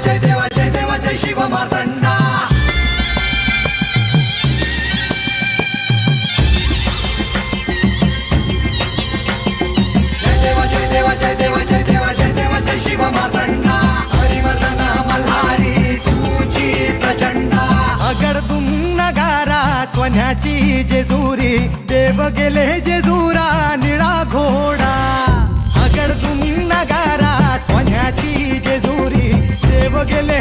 जय देवा जय देवा जय शिव मार्तंडा जय देवा जय देवा जय देवा जय देवा जय देवा जय शिव मार्तंडा हरिवर्धन मल्हारी तुझी प्रचंडा अगडदुम नगारा सोन्याची जेजुरी देव गेले जेजुरा निळा घोडा अगडदुम नगारा सोन्याची जेजुरी देव गेले